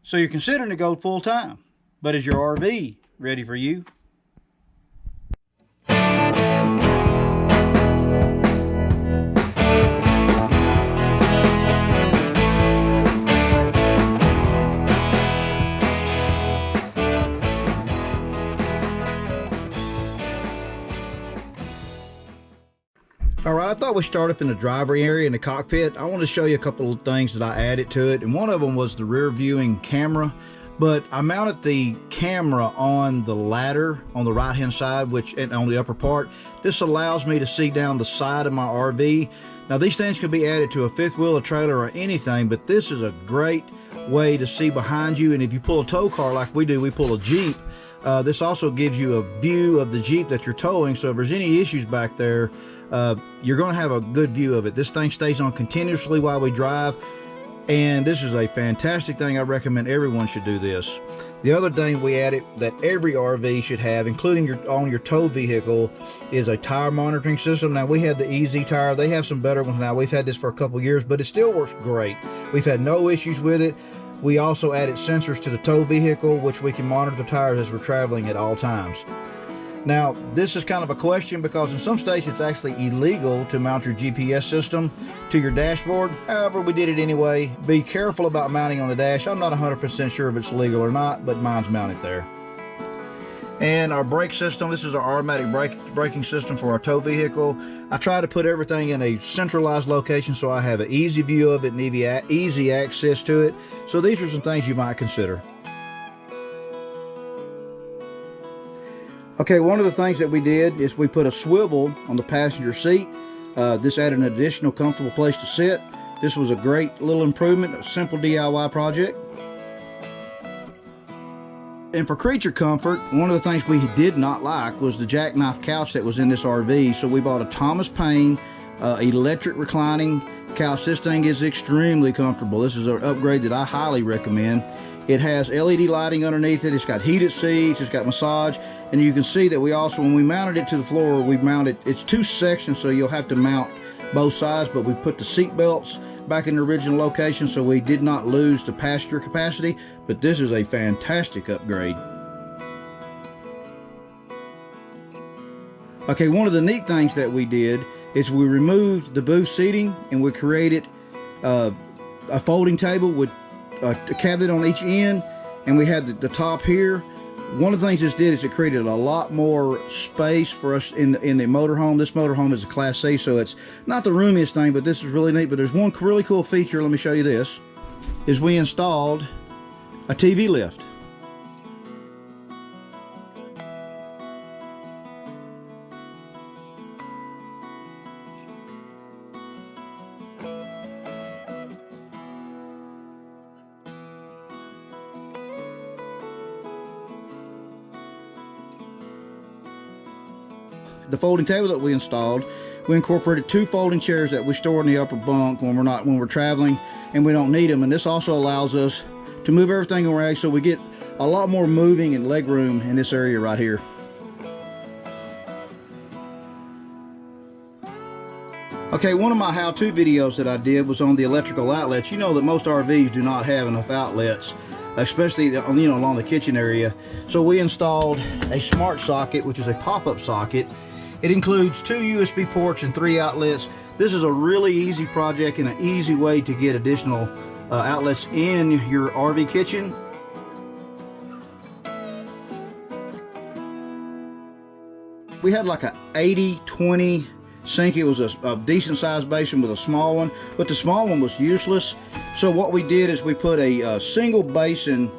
So you're considering to go full time, but is your RV ready for you? All right, I thought we'd start up in the driver area in the cockpit. I want to show you a couple of things that I added to it, and one of them was the rear viewing camera. But I mounted the camera on the ladder on the right hand side, and on the upper part. This allows me to see down the side of my RV. Now these things can be added to a fifth wheel, a trailer, or anything, but this is a great way to see behind you. And if you pull a tow car like we do, we pull a Jeep, this also gives you a view of the Jeep that you're towing. So if there's any issues back there, you're going to have a good view of it. This thing stays on continuously while we drive, and this is a fantastic thing. I recommend everyone should do this. The other thing we added that every RV should have, including on your tow vehicle, is a tire monitoring system. Now we have the Easy Tire. They have some better ones now. We've had this for a couple years, but it still works great. We've had no issues with it. We also added sensors to the tow vehicle, which we can monitor the tires as we're traveling at all times. Now, this is kind of a question because in some states it's actually illegal to mount your GPS system to your dashboard. However, we did it anyway. Be careful about mounting on the dash. I'm not 100% sure if it's legal or not, but mine's mounted there. And our brake system, this is our automatic braking system for our tow vehicle. I try to put everything in a centralized location so I have an easy view of it and easy access to it. So these are some things you might consider. Okay, one of the things that we did is we put a swivel on the passenger seat. This added an additional comfortable place to sit. This was a great little improvement, a simple DIY project. And for creature comfort, one of the things we did not like was the jackknife couch that was in this RV. So we bought a Thomas Paine electric reclining couch. This thing is extremely comfortable. This is an upgrade that I highly recommend. It has LED lighting underneath it. It's got heated seats. It's got massage. And you can see that we also, when we mounted it to the floor, we mounted, it's two sections, so you'll have to mount both sides, but we put the seat belts back in the original location, so we did not lose the passenger capacity. But this is a fantastic upgrade. Okay, one of the neat things that we did is we removed the booth seating and we created a folding table with a cabinet on each end, and we had the top here. One of the things this did is it created a lot more space for us in the motorhome. This motorhome is a Class C, so it's not the roomiest thing, but this is really neat. But there's one really cool feature, let me show you this, is we installed a TV lift. The folding table that we installed, we incorporated two folding chairs that we store in the upper bunk when we're traveling and we don't need them. And this also allows us to move everything around, so we get a lot more moving and leg room in this area right here. Okay, one of my how-to videos that I did was on the electrical outlets. You know that most RVs do not have enough outlets, especially along the kitchen area. So we installed a smart socket, which is a pop-up socket. It includes two USB ports and 3 outlets. This is a really easy project and an easy way to get additional outlets in your RV kitchen. We had like a 80-20 sink. It was a decent sized basin with a small one, but the small one was useless. So what we did is we put a single basin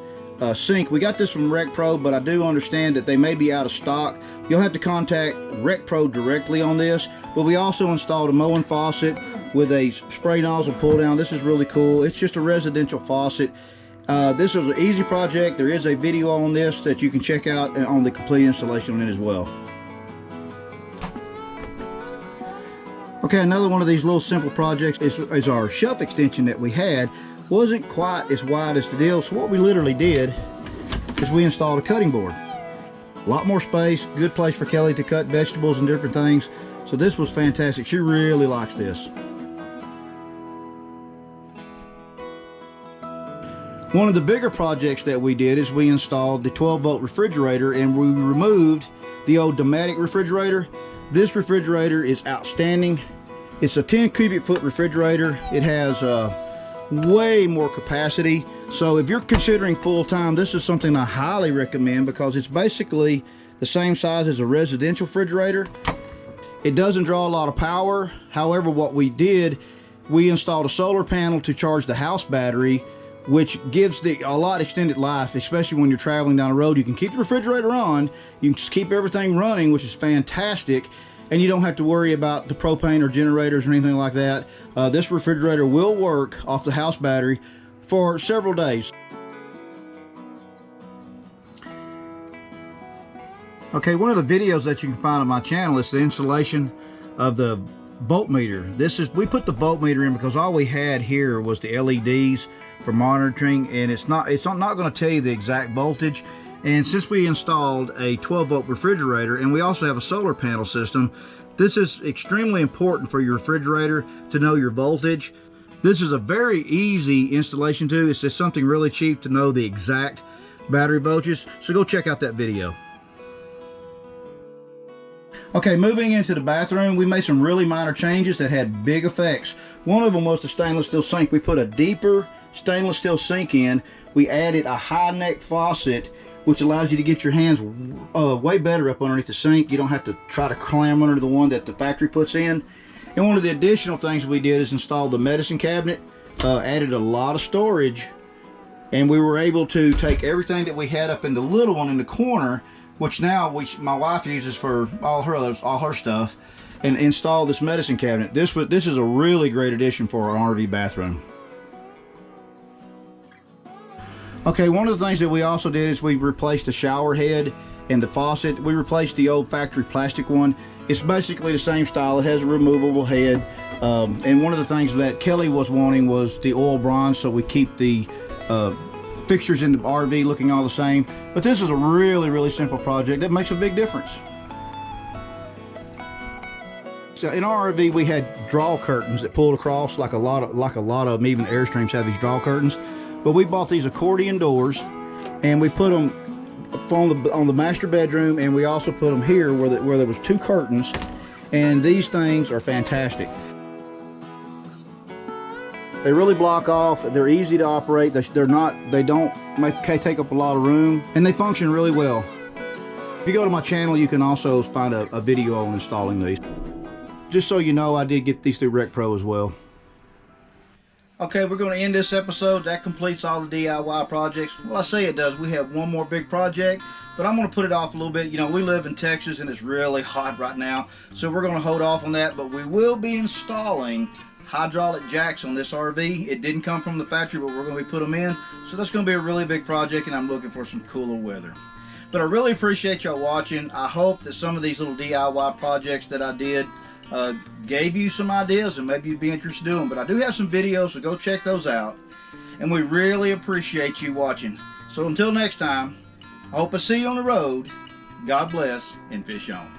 sink. We got this from RecPro, but I do understand that they may be out of stock. You'll have to contact RecPro directly on this. But we also installed a Moen faucet with a spray nozzle pull down. This is really cool. It's just a residential faucet. This is an easy project. There is a video on this that you can check out on the complete installation on it as well. Okay, another one of these little simple projects is our shelf extension that we had. Wasn't quite as wide as the deal, so what we literally did is we installed a cutting board. A lot more space, good place for Kelly to cut vegetables and different things. So this was fantastic. She really likes this. One of the bigger projects that we did is we installed the 12-volt refrigerator, and we removed the old Dometic refrigerator. This refrigerator is outstanding. It's a 10 cubic foot refrigerator. It has way more capacity. So if you're considering full-time, this is something I highly recommend, because it's basically the same size as a residential refrigerator. It doesn't draw a lot of power. However, what we did, we installed a solar panel to charge the house battery, which gives a lot extended life, especially when you're traveling down the road. You can keep the refrigerator on, you can just keep everything running, which is fantastic, and you don't have to worry about the propane or generators or anything like that. This refrigerator will work off the house battery for several days. Okay, one of the videos that you can find on my channel is the installation of the voltmeter. We put the voltmeter in because all we had here was the LEDs for monitoring, and it's not going to tell you the exact voltage. And since we installed a 12-volt refrigerator, and we also have a solar panel system, this is extremely important for your refrigerator to know your voltage. This is a very easy installation too. It's just something really cheap to know the exact battery voltages. So go check out that video. Okay, moving into the bathroom, we made some really minor changes that had big effects. One of them was the stainless steel sink. We put a deeper stainless steel sink in. We added a high neck faucet, which allows you to get your hands way better up underneath the sink. You don't have to try to climb under the one that the factory puts in. And one of the additional things we did is install the medicine cabinet, added a lot of storage, and we were able to take everything that we had up in the little one in the corner, which now my wife uses for all her stuff, and install this medicine cabinet. This is a really great addition for an RV bathroom. Okay, one of the things that we also did is we replaced the shower head and the faucet. We replaced the old factory plastic one. It's basically the same style. It has a removable head. And one of the things that Kelly was wanting was the oil bronze, so we keep the fixtures in the RV looking all the same. But this is a really, really simple project that makes a big difference. So in our RV, we had draw curtains that pulled across, like a lot of them. Even Airstreams have these draw curtains. But we bought these accordion doors, and we put them on the master bedroom, and we also put them here where there was two curtains. And these things are fantastic. They really block off. They're easy to operate. They don't take up a lot of room, and they function really well. If you go to my channel, you can also find a video on installing these. Just so you know, I did get these through RecPro as well. Okay, we're going to end this episode. That completes all the DIY projects. Well, I say it does. We have one more big project, but I'm going to put it off a little bit. You know, we live in Texas and it's really hot right now, so we're going to hold off on that. But we will be installing hydraulic jacks on this RV. It didn't come from the factory, but we're going to be putting them in. So that's going to be a really big project, and I'm looking for some cooler weather. But I really appreciate y'all watching. I hope that some of these little DIY projects that I did gave you some ideas, and maybe you'd be interested in them. But I do have some videos, so go check those out. And we really appreciate you watching. So until next time, I hope I see you on the road. God bless, and fish on.